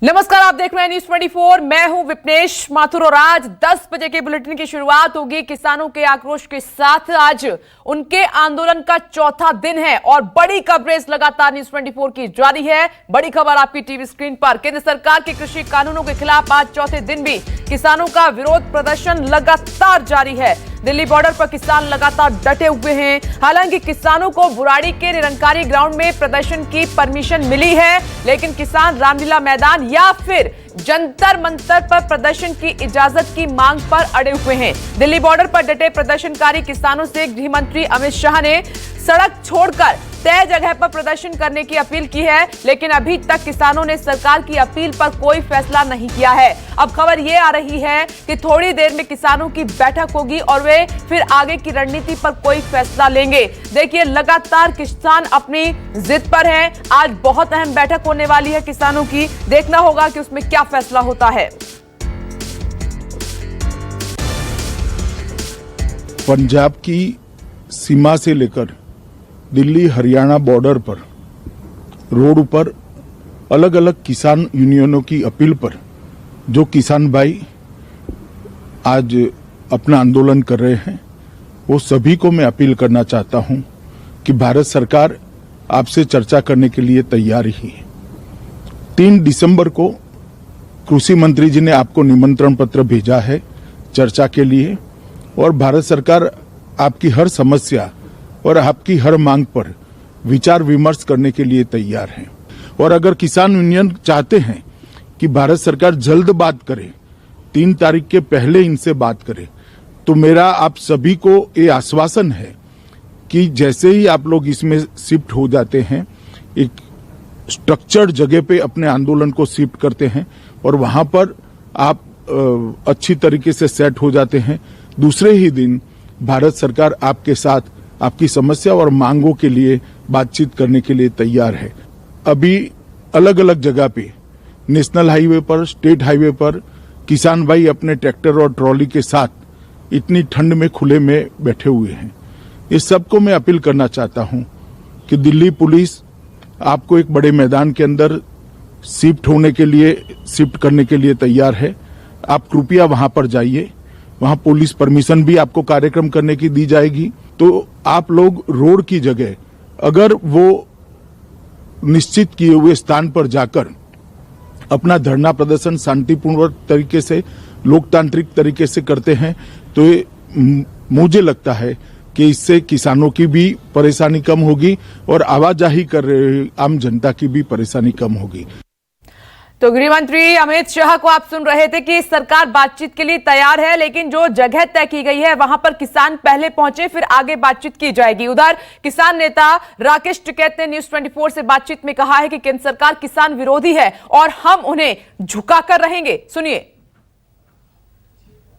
नमस्कार, आप देख रहे हैं न्यूज 24। मैं हूं विपनेश माथुर और आज 10 बजे के बुलेटिन की शुरुआत होगी किसानों के आक्रोश के साथ। आज उनके आंदोलन का चौथा दिन है और बड़ी कवरेज लगातार न्यूज 24 की जारी है। बड़ी खबर आपकी टीवी स्क्रीन पर। केंद्र सरकार के कृषि कानूनों के खिलाफ आज चौथे दिन भी किसानों का विरोध प्रदर्शन लगातार जारी है। दिल्ली बॉर्डर पर किसान लगातार डटे हुए हैं। हालांकि किसानों को बुराड़ी के निरंकारी ग्राउंड में प्रदर्शन की परमिशन मिली है, लेकिन किसान रामलीला मैदान या फिर जंतर मंतर पर प्रदर्शन की इजाजत की मांग पर अड़े हुए हैं। दिल्ली बॉर्डर पर डटे प्रदर्शनकारी किसानों से गृह मंत्री अमित शाह ने सड़क छोड़कर तय जगह पर प्रदर्शन करने की अपील की है, लेकिन अभी तक किसानों ने सरकार की अपील पर कोई फैसला नहीं किया है। अब खबर यह आ रही है कि थोड़ी देर में किसानों की बैठक होगी और वे फिर आगे की रणनीति पर कोई फैसला लेंगे। देखिए, लगातार किसान अपनी जिद पर हैं। आज बहुत अहम बैठक होने वाली है किसानों की, देखना होगा कि उसमें क्या फैसला होता है। पंजाब की सीमा से लेकर दिल्ली हरियाणा बॉर्डर पर रोड पर अलग अलग किसान यूनियनों की अपील पर जो किसान भाई आज अपना आंदोलन कर रहे हैं, वो सभी को मैं अपील करना चाहता हूं कि भारत सरकार आपसे चर्चा करने के लिए तैयार ही है। 3 दिसंबर को कृषि मंत्री जी ने आपको निमंत्रण पत्र भेजा है चर्चा के लिए, और भारत सरकार आपकी हर समस्या और आपकी हर मांग पर विचार विमर्श करने के लिए तैयार है। और अगर किसान यूनियन चाहते हैं कि भारत सरकार जल्द बात करे, 3 तारीख के पहले इनसे बात करे, तो मेरा आप सभी को ये आश्वासन है कि जैसे ही आप लोग इसमें शिफ्ट हो जाते हैं, एक स्ट्रक्चर्ड जगह पे अपने आंदोलन को शिफ्ट करते हैं और वहां पर आप अच्छी तरीके से सेट हो जाते हैं, दूसरे ही दिन भारत सरकार आपके साथ आपकी समस्या और मांगों के लिए बातचीत करने के लिए तैयार है। अभी अलग अलग जगह पे, नेशनल हाईवे पर, स्टेट हाईवे पर किसान भाई अपने ट्रैक्टर और ट्रॉली के साथ इतनी ठंड में खुले में बैठे हुए हैं। इस सबको मैं अपील करना चाहता हूं कि दिल्ली पुलिस आपको एक बड़े मैदान के अंदर शिफ्ट करने के लिए तैयार है। आप कृपया वहां पर जाइए, वहां पुलिस परमिशन भी आपको कार्यक्रम करने की दी जाएगी। तो आप लोग रोड की जगह अगर वो निश्चित किए हुए स्थान पर जाकर अपना धरना प्रदर्शन शांतिपूर्ण तरीके से, लोकतांत्रिक तरीके से करते हैं, तो मुझे लगता है कि इससे किसानों की भी परेशानी कम होगी और आवाजाही कर रहे आम जनता की भी परेशानी कम होगी। तो गृह मंत्री अमित शाह को आप सुन रहे थे कि सरकार बातचीत के लिए तैयार है, लेकिन जो जगह तय की गई है वहां पर किसान पहले पहुंचे, फिर आगे बातचीत की जाएगी। उधर किसान नेता राकेश टिकैत ने न्यूज 24 से बातचीत में कहा है कि केंद्र सरकार किसान विरोधी है और हम उन्हें झुकाकर रहेंगे। सुनिए।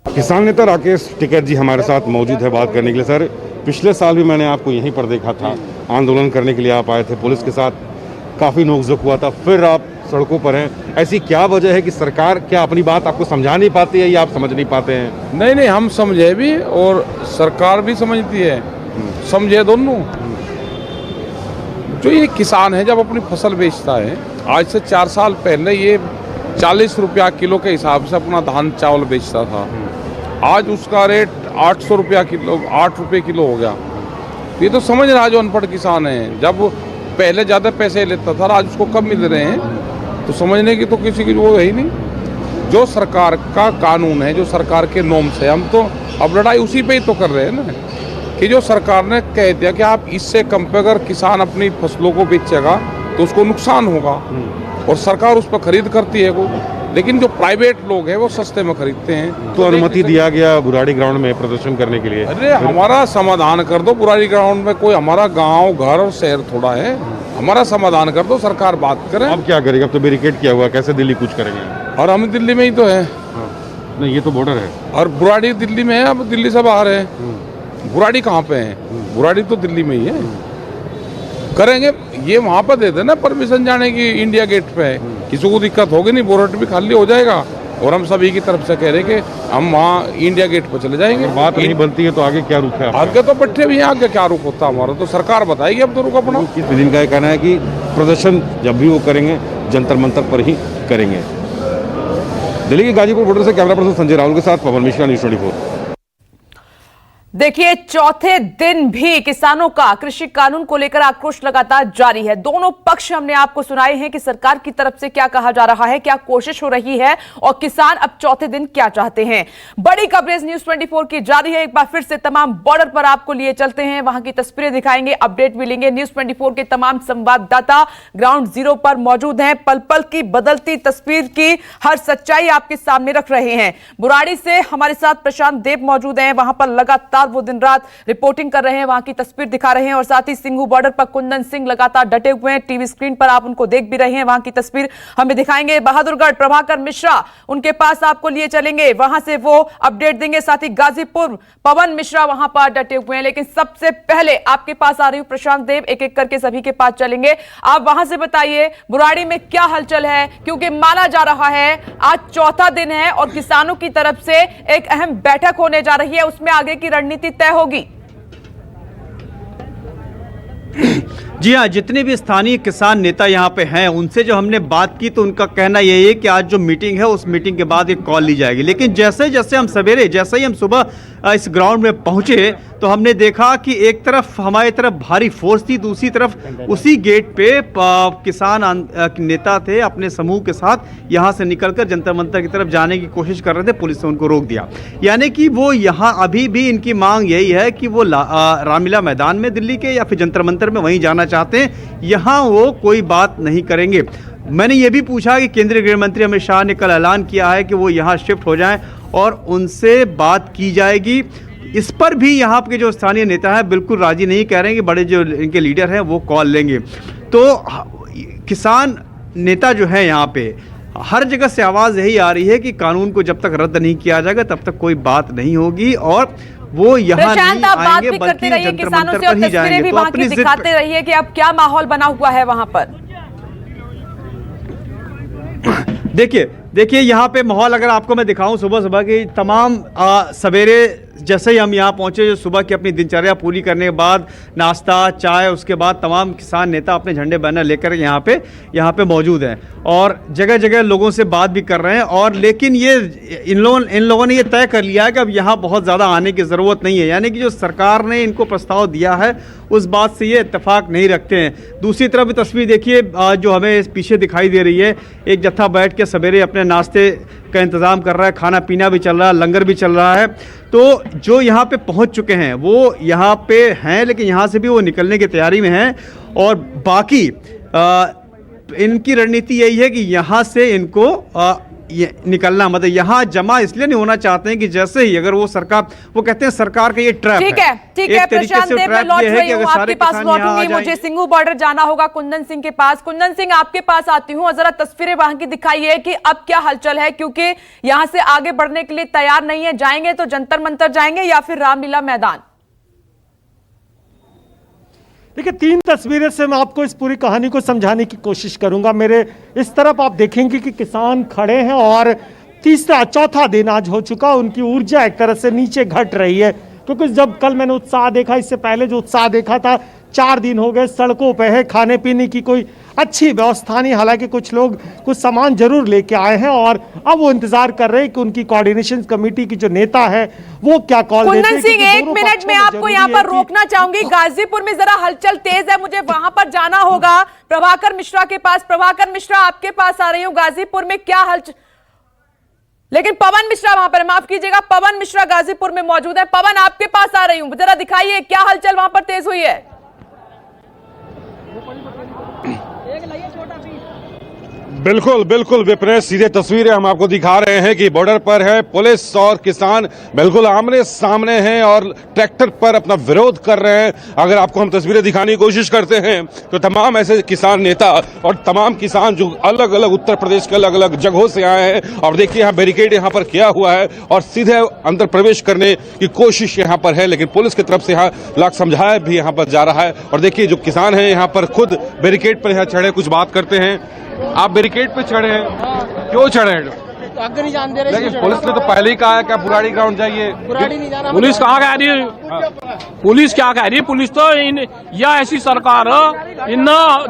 किसान नेता राकेश टिकैत जी हमारे साथ मौजूद है बात करने के लिए। सर, पिछले साल भी मैंने आपको यहीं पर देखा था, आंदोलन करने के लिए आप आए थे, पुलिस के साथ काफी नोकझोंक हुआ था, फिर आप सड़कों पर हैं। ऐसी क्या वजह है कि सरकार क्या अपनी बात आपको समझा नहीं पाती है या आप समझ नहीं पाते हैं? नहीं, हम समझे भी और सरकार भी समझती है, समझे दोनों। जो ये किसान है जब अपनी फसल बेचता है, आज से 4 साल पहले ये 40 रुपया किलो के हिसाब से अपना धान चावल बेचता था, आज उसका रेट 800 रुपया किलो, 8 रुपये किलो हो गया। ये तो समझ रहा है जो अनपढ़ किसान है, जब पहले ज़्यादा पैसे लेता था, आज उसको कम मिल रहे हैं, तो समझने की तो किसी की वो है ही नहीं। जो सरकार का कानून है, जो सरकार के नॉर्म्स है, हम तो अब लड़ाई उसी पे ही तो कर रहे हैं ना, कि जो सरकार ने कह दिया कि आप इससे कम पे अगर किसान अपनी फसलों को बेचेगा तो उसको नुकसान होगा और सरकार उस पर खरीद करती है वो, लेकिन जो प्राइवेट लोग हैं वो सस्ते में खरीदते हैं। तो अनुमति दिया गया बुराड़ी ग्राउंड में प्रदर्शन करने के लिए। अरे हमारा समाधान कर दो, बुराड़ी ग्राउंड में कोई हमारा गांव, घर और शहर थोड़ा है, हमारा समाधान कर दो, सरकार बात करे। अब क्या करेगा? अब तो बैरिकेड किया हुआ, कैसे दिल्ली कूच करेंगे? और हम दिल्ली में ही तो है। नहीं, ये तो बॉर्डर है और बुराड़ी दिल्ली में है, अब दिल्ली से बाहर है। बुराड़ी कहाँ पे है? बुराड़ी तो दिल्ली में ही है। करेंगे ये वहाँ पर दे देना परमिशन जाने की, इंडिया गेट पे है, किसी को दिक्कत होगी नहीं, बोर्ड भी खाली हो जाएगा। और हम सभी की तरफ से कह रहे कि हम वहाँ इंडिया गेट पर चले जाएंगे। बात नहीं बनती है तो आगे क्या रुख है? आगे तो बैठे भी हैं, आगे क्या रुख होता हमारा तो सरकार बताएगी। अब तो रुख अपना किस दिन का कहना है कि प्रदर्शन जब भी वो करेंगे जंतर मंतर पर ही करेंगे। दिल्ली के गाजीपुर बॉर्डर से कैमरा पर्सन संजय राहुल के साथ पवन मिश्रा, न्यूज़ 24। देखिए, चौथे दिन भी किसानों का कृषि कानून को लेकर आक्रोश लगातार जारी है। दोनों पक्ष हमने आपको सुनाए हैं कि सरकार की तरफ से क्या कहा जा रहा है, क्या कोशिश हो रही है और किसान अब चौथे दिन क्या चाहते हैं। बड़ी कवरेज न्यूज़ 24 की जारी है। एक बार फिर से तमाम बॉर्डर पर आपको लिए चलते हैं, वहां की तस्वीरें दिखाएंगे, अपडेट भी लेंगे। न्यूज़ 24 के तमाम संवाददाता ग्राउंड जीरो पर मौजूद हैं, पल पल की बदलती तस्वीर की हर सच्चाई आपके सामने रख रहे हैं। बुराड़ी से हमारे साथ प्रशांत देव मौजूद हैं, वहां पर लगातार वो दिन रात रिपोर्टिंग कर रहे हैं, वहां की तस्वीर दिखा रहे हैं। और साथ ही सिंघू बॉर्डर पर कुंदन सिंह लगातार डटे हुए हैं, टीवी स्क्रीन पर आप उनको देख भी रहे हैं, वहां की तस्वीर हमें दिखाएंगे। बहादुरगढ़ प्रभाकर मिश्रा, उनके पास आपको लिए चलेंगे, वहां से वो अपडेट देंगे। साथ ही गाजीपुर पवन मिश्रा वहां पर डटे हुए हैं। लेकिन सबसे पहले आपके पास आ रही हूं प्रशांत देव, एक एक करके सभी के पास चलेंगे। आप वहां से बताइए बुराड़ी में क्या हलचल है, क्योंकि माना जा रहा है आज चौथा दिन है और किसानों की तरफ से एक अहम बैठक होने जा रही है, उसमें आगे की रणनीति तय होगी। जी हाँ, जितने भी स्थानीय किसान नेता यहाँ पे हैं उनसे जो हमने बात की तो उनका कहना यही है कि आज जो मीटिंग है उस मीटिंग के बाद एक कॉल ली जाएगी। लेकिन जैसे ही हम सुबह इस ग्राउंड में पहुंचे तो हमने देखा कि एक तरफ हमारी तरफ भारी फोर्स थी, दूसरी तरफ उसी गेट पे किसान नेता थे अपने समूह के साथ, यहाँ से निकलकर जंतर मंतर की तरफ जाने की कोशिश कर रहे थे। पुलिस ने उनको रोक दिया। यानी कि वो यहाँ अभी भी इनकी मांग यही है कि वो रामलीला मैदान में दिल्ली के या फिर जंतर मंतर में वहीं जाना चाहते हैं, यहाँ वो कोई बात नहीं करेंगे। मैंने ये भी पूछा कि केंद्रीय गृह मंत्री अमित शाह ने कल ऐलान किया है कि वो यहाँ शिफ्ट हो जाएं और उनसे बात की जाएगी। इस पर भी यहाँ के जो स्थानीय नेता हैं बिल्कुल राजी नहीं, कह रहे हैं कि बड़े जो इनके लीडर हैं वो कॉल लेंगे। तो किसान नेता जो है यहाँ पे हर जगह से आवाज़ यही आ रही है कि कानून को जब तक रद्द नहीं किया जाएगा तब तक कोई बात नहीं होगी और वो यहाँ नहीं आएंगे बल्कि जंतर मंतर पर ही जाएंगे। तो अपनी दिखाते रहिए कि अब क्या माहौल बना हुआ है वहां पर। देखिए यहाँ पे माहौल अगर आपको मैं दिखाऊं सुबह की तमाम सवेरे जैसे ही हम यहाँ पहुँचे, जो सुबह की अपनी दिनचर्या पूरी करने के बाद नाश्ता चाय, उसके बाद तमाम किसान नेता अपने झंडे बैनर लेकर यहाँ पे मौजूद हैं और जगह जगह लोगों से बात भी कर रहे हैं। और लेकिन ये इन लोगों ने ये तय कर लिया है कि अब यहाँ बहुत ज़्यादा आने की ज़रूरत नहीं है। यानी कि जो सरकार ने इनको प्रस्ताव दिया है उस बात से ये इत्तेफाक नहीं रखते हैं। दूसरी तरफ भी तस्वीर देखिए जो हमें पीछे दिखाई दे रही है, एक जत्था बैठ के सवेरे अपने नाश्ते का इंतज़ाम कर रहा है, खाना पीना भी चल रहा है, लंगर भी चल रहा है। तो जो यहाँ पे पहुँच चुके हैं वो यहाँ पे हैं, लेकिन यहाँ से भी वो निकलने की तैयारी में हैं। और बाकी इनकी रणनीति यही है कि यहाँ से इनको ये निकलना, मतलब यहाँ जमा इसलिए नहीं होना चाहते हैं कि जैसे ही अगर वो सरकार, वो कहते हैं सरकार का ये ट्रैप है। ठीक है प्रशांत देव, मैं लौट रही हूँ आपके पास, लौटूंगी, मुझे सिंघू बॉर्डर जाना होगा कुंदन सिंह के पास। कुंदन सिंह, आपके पास आती हूँ और जरा तस्वीरें वहां की दिखाइए कि अब क्या हलचल है, क्योंकि यहाँ से आगे बढ़ने के लिए तैयार नहीं है। जाएंगे तो जंतर मंतर जाएंगे या फिर रामलीला मैदान? देखिए, 3 तस्वीरें से मैं आपको इस पूरी कहानी को समझाने की कोशिश करूंगा। मेरे इस तरफ आप देखेंगे कि किसान खड़े हैं और चौथा दिन आज हो चुका, उनकी ऊर्जा एक तरह से नीचे घट रही है। क्योंकि जब कल मैंने उत्साह देखा, इससे पहले जो उत्साह देखा था, 4 दिन हो गए सड़कों पे है, खाने पीने की कोई अच्छी व्यवस्था नहीं। हालांकि कुछ लोग कुछ सामान जरूर लेके आए हैं और अब वो इंतजार कर रहे हैं कि उनकी कोऑर्डिनेशन कमेटी की जो नेता है वो क्या कॉल देते हैं। कुंदन सिंह, 1 मिनट में आपको यहाँ पर रोकना चाहूंगी। गाजीपुर में जरा हलचल तेज है, मुझे वहां पर जाना होगा प्रभाकर मिश्रा के पास। प्रभाकर मिश्रा, आपके पास आ रही हूँ। गाजीपुर में क्या हलचल, लेकिन पवन मिश्रा वहां पर, माफ कीजिएगा, पवन मिश्रा गाजीपुर में मौजूद है। पवन, आपके पास आ रही हूं, जरा दिखाइए क्या हलचल वहां पर तेज हुई है। बिल्कुल बिल्कुल विपनेश, सीधे तस्वीरें हम आपको दिखा रहे हैं कि बॉर्डर पर है पुलिस और किसान बिल्कुल आमने सामने हैं और ट्रैक्टर पर अपना विरोध कर रहे हैं। अगर आपको हम तस्वीरें दिखाने की कोशिश करते हैं तो तमाम ऐसे किसान नेता और तमाम किसान जो अलग अलग उत्तर प्रदेश के अलग अलग जगहों से आए हैं, और देखिए यहाँ बैरिकेड यहाँ पर किया हुआ है और सीधे अंदर प्रवेश करने की कोशिश यहाँ पर है, लेकिन पुलिस की तरफ से यहाँ लाख समझाया भी यहाँ पर जा रहा है। और देखिए जो किसान हैं यहाँ पर खुद बैरिकेड पर यहाँ चढ़े, कुछ बात करते हैं। आप बैरिकेड पे चढ़े हैं, क्यों चढ़े हैं? तो आगे नहीं जान दे रहे। लेकिन पुलिस ने तो पहले ही कहा है क्या बुराड़ी ग्राउंड जाइए। बुराड़ी नहीं जाना। पुलिस कहाँ कह रही है? पुलिस क्या कह रही है? पुलिस तो या ऐसी सरकार इन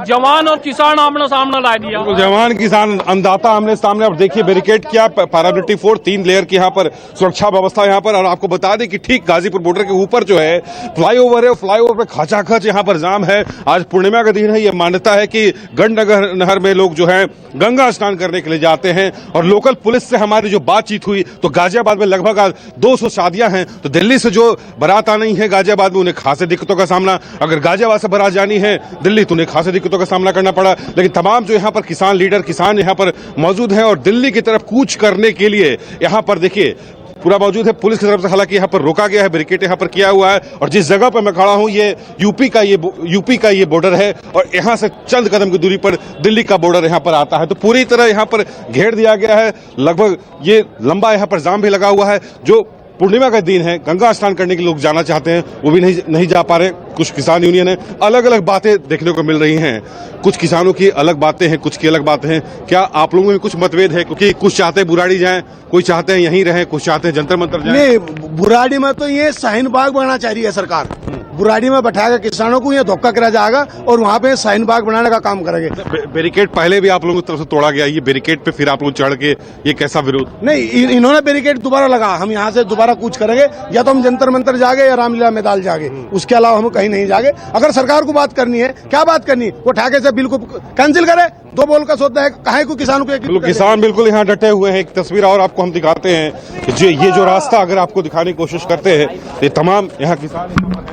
जवान और किसान आमने सामने ला दिया। जवान किसान अन्नदाता आमने सामने। अब देखिए बैरिकेड किया, पैरामिलिट्री फोर्स, 3 लेयर की यहाँ पर सुरक्षा व्यवस्था यहाँ पर। और आपको बता दें कि ठीक गाजीपुर बॉर्डर के ऊपर जो है फ्लाईओवर है, फ्लाईओवर पे खचाखच यहाँ पर जाम है। आज पूर्णिमा का दिन है। ये मान्यता है कि गंडनगर नहर में लोग जो है गंगा स्नान करने के लिए जाते हैं। और लोकल पुलिस से हमारी जो बातचीत हुई तो गाजियाबाद में लगभग 200 शादियां हैं। तो दिल्ली से जो बारात आनी है गाजियाबाद में, उन्हें खासे दिक्कतों का सामना, अगर गाजियाबाद से बारात जानी है दिल्ली तो उन्हें खासे दिक्कतों का सामना करना पड़ा। लेकिन तमाम जो यहाँ पर किसान लीडर, किसान यहाँ पर मौजूद हैं और दिल्ली की तरफ कूच करने के लिए यहाँ पर देखिए पूरा मौजूद है। पुलिस की तरफ से हालांकि यहाँ पर रोका गया है, बैरिकेड यहाँ पर किया हुआ है। और जिस जगह पर मैं खड़ा हूँ ये यूपी का ये बॉर्डर है और यहाँ से चंद कदम की दूरी पर दिल्ली का बॉर्डर यहाँ पर आता है। तो पूरी तरह यहाँ पर घेर दिया गया है। लगभग ये लंबा यहाँ पर जाम भी लगा हुआ है। जो पूर्णिमा का दिन है, गंगा स्नान करने के लोग जाना चाहते हैं वो भी नहीं जा पा रहे। कुछ किसान यूनियन है, अलग अलग बातें देखने को मिल रही हैं। कुछ किसानों की अलग बातें हैं, कुछ की अलग बातें हैं। क्या आप लोगों में कुछ मतभेद है? क्योंकि कुछ चाहते हैं बुराड़ी जाएं, कोई चाहते हैं यहीं रहें, कुछ चाहते हैं जंतर मंतर जाएं। नहीं, बुराड़ी में तो ये शाहीन बाग बनाना चाह रही है सरकार। बुराड़ी में बैठाकर किसानों को ये धोखा करा जाएगा और वहाँ पे शाहीन बाग बनाने का काम करेंगे। बैरिकेड पहले भी आप लोगों की तरफ से तोड़ा गया, ये बैरिकेड पे फिर आप लोग चढ़ के ये कैसा विरोध? नहीं, इन्होंने बैरिकेड दोबारा लगा। हम यहाँ से दोबारा कूच करेंगे, या तो हम जंतर मंतर जागे या रामलीला मैदान जागे, उसके अलावा हम कहीं नहीं जागे। अगर सरकार को बात करनी है, क्या बात करनी है, वो ठाके से बिल को कैंसिल करे। 2 बोल का सौदा है, काहे को किसानों को किसान बिल्कुल यहाँ डटे हुए हैं। एक तस्वीर और आपको हम दिखाते हैं कि ये जो रास्ता अगर आपको दिखाने की कोशिश करते हैं, ये तमाम यहाँ किसान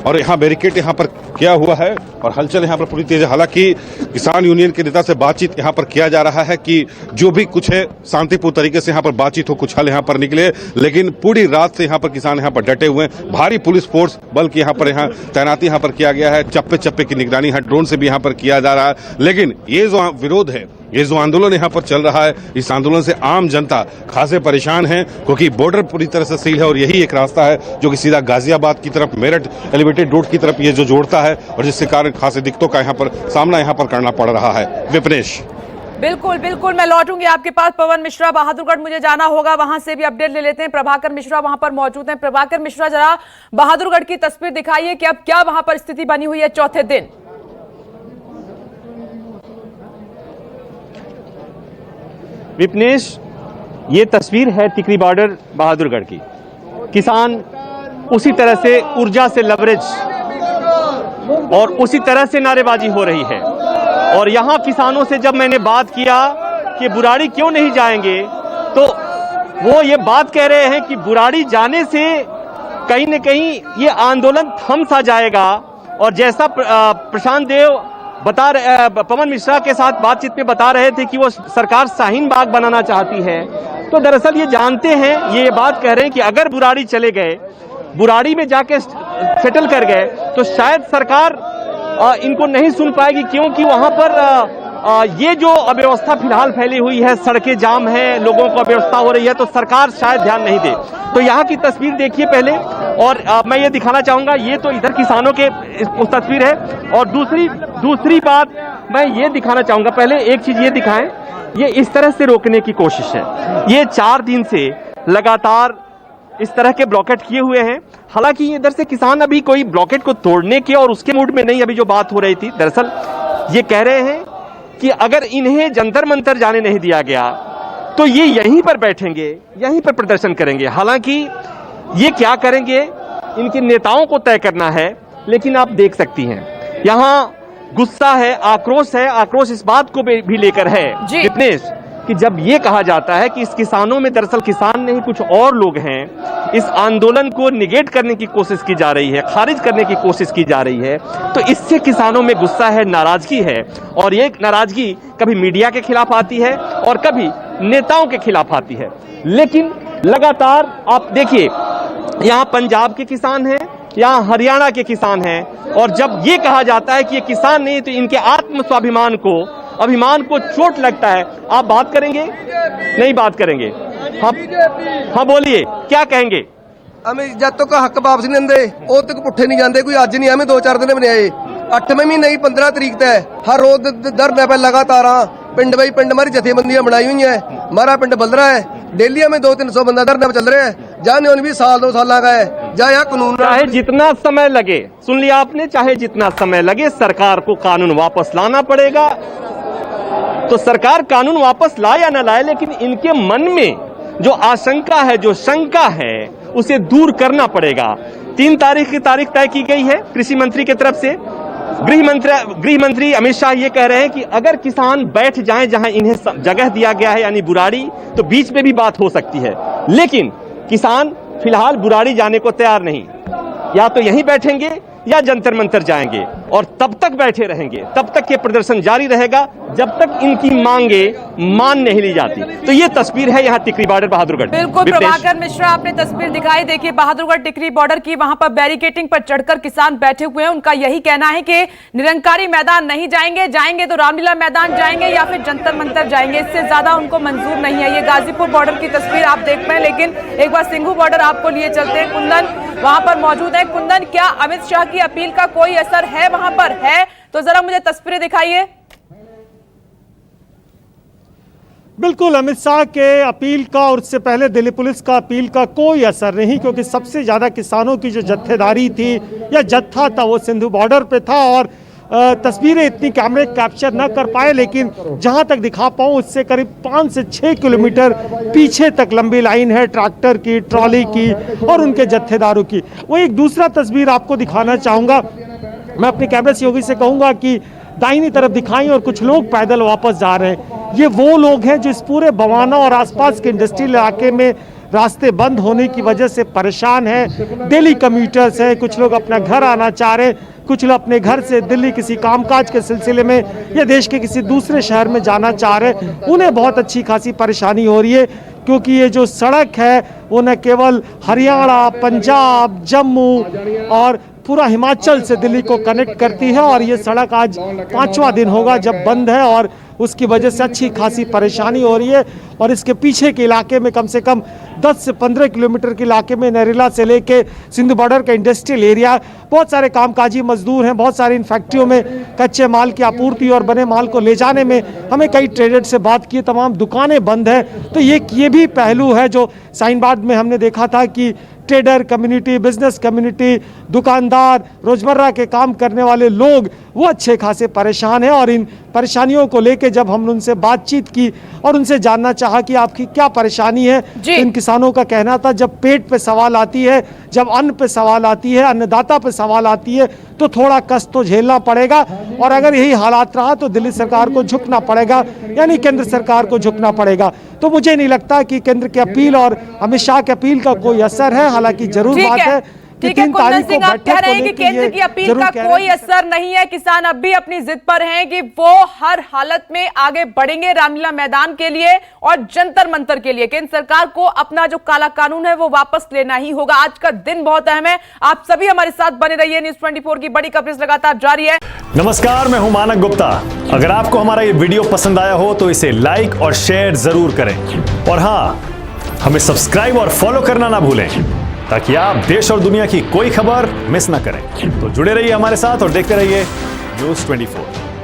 और यहाँ बैरिकेड यहाँ पर किया हुआ है और हलचल यहाँ पर पूरी तेज है। हालांकि किसान यूनियन के नेता से बातचीत यहाँ पर किया जा रहा है कि जो भी कुछ है शांतिपूर्ण तरीके से यहाँ पर बातचीत हो, कुछ हल यहाँ पर निकले। लेकिन पूरी रात से यहाँ पर किसान यहाँ पर डटे हुए हैं। भारी पुलिस फोर्स बल की यहाँ पर तैनाती यहाँ पर किया गया है। चप्पे चप्पे की निगरानी यहाँ ड्रोन से भी यहाँ पर किया जा रहा है। लेकिन ये जो विरोध है, ये जो आंदोलन यहाँ पर चल रहा है, इस आंदोलन से आम जनता खासे परेशान है क्योंकि बॉर्डर पूरी तरह से सील है और यही एक रास्ता है जो कि सीधा गाजियाबाद की तरफ, मेरठ एलिवेटेड रोड की तरफ ये जो जोड़ता है और जिसके कारण खासे दिक्कतों का यहाँ पर सामना यहाँ पर करना पड़ रहा है। विपनेश, बिल्कुल बिल्कुल, मैं लौटूंगी आपके पास। पवन मिश्रा, बहादुरगढ़ मुझे जाना होगा, वहां से भी अपडेट ले लेते हैं। प्रभाकर मिश्रा वहां पर मौजूद हैं। प्रभाकर मिश्रा, जरा बहादुरगढ़ की तस्वीर दिखाइए कि अब क्या वहां पर स्थिति बनी हुई है चौथे दिन। विपनेश, ये तस्वीर है टिकरी बॉर्डर बहादुरगढ़ की। किसान उसी तरह से ऊर्जा से लवरेज और उसी तरह से नारेबाजी हो रही है। और यहाँ किसानों से जब मैंने बात किया कि बुराड़ी क्यों नहीं जाएंगे, तो वो ये बात कह रहे हैं कि बुराड़ी जाने से कहीं न कहीं ये आंदोलन थम सा जाएगा। और जैसा प्रशांत देव पवन मिश्रा के साथ बातचीत में बता रहे थे कि वो सरकार शाहीन बाग बनाना चाहती है, तो दरअसल ये जानते हैं, ये बात कह रहे हैं कि अगर बुराड़ी चले गए, बुराड़ी में जाके सेटल कर गए, तो शायद सरकार इनको नहीं सुन पाएगी, क्योंकि वहां पर ये जो अव्यवस्था फिलहाल फैली हुई है, सड़कें जाम है, लोगों को अव्यवस्था हो रही है, तो सरकार शायद ध्यान नहीं दे। तो यहाँ की तस्वीर देखिए पहले, और मैं ये दिखाना चाहूंगा, ये तो इधर किसानों के उस तस्वीर है। और दूसरी बात मैं ये दिखाना चाहूंगा, पहले एक चीज ये दिखाएं, ये इस तरह से रोकने की कोशिश है। ये 4 दिन से लगातार इस तरह के ब्लॉकेट किए हुए हैं। हालांकि इधर से किसान अभी कोई ब्लॉकेट को तोड़ने के और उसके मूड में नहीं, अभी जो बात हो रही थी, दरअसल ये कह रहे हैं कि अगर इन्हें जंतर मंतर जाने नहीं दिया गया तो ये यहीं पर बैठेंगे, यहीं पर प्रदर्शन करेंगे। हालांकि ये क्या करेंगे इनके नेताओं को तय करना है, लेकिन आप देख सकती हैं यहाँ गुस्सा है, आक्रोश है। आक्रोश इस बात को भी लेकर है विपनेश कि जब ये कहा जाता है कि इस किसानों में दरअसल किसान नहीं कुछ और लोग हैं, इस आंदोलन को निगेट करने की कोशिश की जा रही है, खारिज करने की कोशिश की जा रही है, तो इससे किसानों में गुस्सा है, नाराजगी है। और ये नाराजगी कभी मीडिया के खिलाफ आती है और कभी नेताओं के खिलाफ आती है। लेकिन लगातार आप देखिए, यहाँ पंजाब के किसान हैं, यहाँ हरियाणा के किसान हैं, और जब ये कहा जाता है कि ये किसान नहीं, तो इनके आत्म स्वाभिमान को, अभिमान को चोट लगता है। आप बात करेंगे? नहीं बात करेंगे। हाँ बोलिए, क्या कहेंगे? हमें जब तक हक वापस नहीं देंगे उद तक पुट्ठे नहीं जाते। कोई अज नहीं, हमें 2-4 दिन बनाए, 8वें महीने की 15 तरीक तक हर रोज धरने पे लगातार पिंड बाई पिंड हमारी जथेबंदियां बनाई हुई हैं। हमारा पिंड बल रहा है, डेलिया में 200-300 बंदा धरने पर चल रहे हैं। जाने उन भी साल 2 साल लगा है, जहाँ यहाँ कानून चाहे जितना समय लगे, सुन लिया आपने, चाहे जितना समय लगे सरकार को कानून वापस लाना पड़ेगा। तो सरकार कानून वापस लाए या न लाए, लेकिन इनके मन में जो आशंका है, जो शंका है, उसे दूर करना पड़ेगा। 3 तारीख की तारीख तय की गई है कृषि मंत्री की तरफ से। गृह मंत्री अमित शाह ये कह रहे हैं कि अगर किसान बैठ जाएं जहां इन्हें जगह दिया गया है, यानी बुराड़ी, तो बीच में भी बात हो सकती है। लेकिन किसान फिलहाल बुराड़ी जाने को तैयार नहीं, या तो यहीं बैठेंगे या जंतर मंतर जाएंगे, और तब तक बैठे रहेंगे, तब तक ये प्रदर्शन जारी रहेगा जब तक इनकी मांगे मान नहीं ली जाती। तो ये तस्वीर है यहाँ टिकरी बॉर्डर बहादुरगढ़। बिल्कुल प्रभाकर मिश्रा, आपने तस्वीर दिखाई। देखिए बहादुरगढ़ टिकरी बॉर्डर की, वहां पर बैरिकेटिंग पर चढ़कर किसान बैठे हुए हैं। उनका यही कहना है कि निरंकारी मैदान नहीं जाएंगे, जाएंगे तो रामलीला मैदान जाएंगे या फिर जंतर मंतर जाएंगे, इससे ज्यादा उनको मंजूर नहीं है। ये गाजीपुर बॉर्डर की तस्वीर आप देख रहे हैं, लेकिन एक बार सिंघू बॉर्डर आपको लिए चलते हैं। कुंदन वहां पर मौजूद है। कुंदन, क्या अमित शाह की अपील का कोई असर है वहां पर? है तो जरा मुझे तस्वीरें दिखाइए। बिल्कुल, अमित शाह के अपील का और उससे पहले दिल्ली पुलिस का अपील का कोई असर नहीं, क्योंकि सबसे ज़्यादा किसानों की जो जत्थेदारी थी या जत्था था वो सिंधु बॉर्डर पे था। और तस्वीरें इतनी कैमरे कैप्चर न कर पाए, लेकिन जहां तक दिखा पाऊँ उससे करीब 5 से 6 किलोमीटर पीछे तक लंबी लाइन है ट्रैक्टर की, ट्रॉली की और उनके जत्थेदारों की। वो एक दूसरा तस्वीर आपको दिखाना चाहूँगा। मैं अपने कैमरा सहयोगी से कहूँगा कि दाहिनी तरफ दिखाएं, और कुछ लोग पैदल वापस जा रहे हैं। ये वो लोग हैं जो इस पूरे बवाना और आसपास के इंडस्ट्रियल इलाके में रास्ते बंद होने की वजह से परेशान हैं। डेली कम्यूटर्स हैं, कुछ लोग अपना घर आना चाह रहे हैं, कुछ लोग अपने घर से दिल्ली किसी कामकाज के सिलसिले में या देश के किसी दूसरे शहर में जाना चाह रहे हैं। उन्हें बहुत अच्छी खासी परेशानी हो रही है, क्योंकि ये जो सड़क है वो न केवल हरियाणा, पंजाब, जम्मू और पूरा हिमाचल से दिल्ली को कनेक्ट करती है, और ये सड़क आज 5वां दिन होगा जब बंद है, और उसकी वजह से अच्छी खासी परेशानी हो रही है। और इसके पीछे के इलाके में कम से कम 10 से 15 किलोमीटर के इलाके में नरेला से लेके सिंधु बॉर्डर का इंडस्ट्रियल एरिया, बहुत सारे कामकाजी मजदूर हैं, बहुत सारे इन फैक्ट्रियों में कच्चे माल की आपूर्ति और बने माल को ले जाने में हमें कई ट्रेडर्स से बात की, तमाम दुकानें बंद हैं। तो ये भी पहलू है जो साइनबार्ड में हमने देखा था कि ट्रेडर कम्युनिटी, बिजनेस कम्युनिटी, दुकानदार, रोजमर्रा के काम करने वाले लोग वो अच्छे खासे परेशान हैं। और इन परेशानियों को लेके जब हमने उनसे बातचीत की और उनसे जानना चाहा कि आपकी क्या परेशानी है, तो इन किसानों का कहना था जब पेट पे सवाल आती है, जब अन्न पे सवाल आती है, अन्नदाता पे सवाल आती है, तो थोड़ा कष्ट तो झेलना पड़ेगा। और अगर यही हालात रहा तो दिल्ली सरकार को झुकना पड़ेगा, यानी केंद्र सरकार को झुकना पड़ेगा। तो मुझे नहीं लगता कि केंद्र की अपील और अमित शाह की अपील का कोई असर है। हालांकि जरूर बात है, ठीक है कुंदन सिंह, आप कह रहे हैं कि केंद्र की अपील का कोई असर नहीं है, किसान अब भी अपनी जिद पर हैं कि वो हर हालत में आगे बढ़ेंगे रामलीला मैदान के लिए और जंतर मंतर के लिए। केंद्र सरकार को अपना जो काला कानून है वो वापस लेना ही होगा। आज का दिन बहुत अहम है, आप सभी हमारे साथ बने रहिए। न्यूज़ 24 की बड़ी कवरेज लगातार जारी है। नमस्कार, मैं हूं मानक गुप्ता। अगर आपको हमारा ये वीडियो पसंद आया हो तो इसे लाइक और शेयर जरूर करें, और हाँ, हमें सब्सक्राइब और फॉलो करना ना भूलें, ताकि आप देश और दुनिया की कोई खबर मिस ना करें। तो जुड़े रहिए हमारे साथ और देखते रहिए News 24।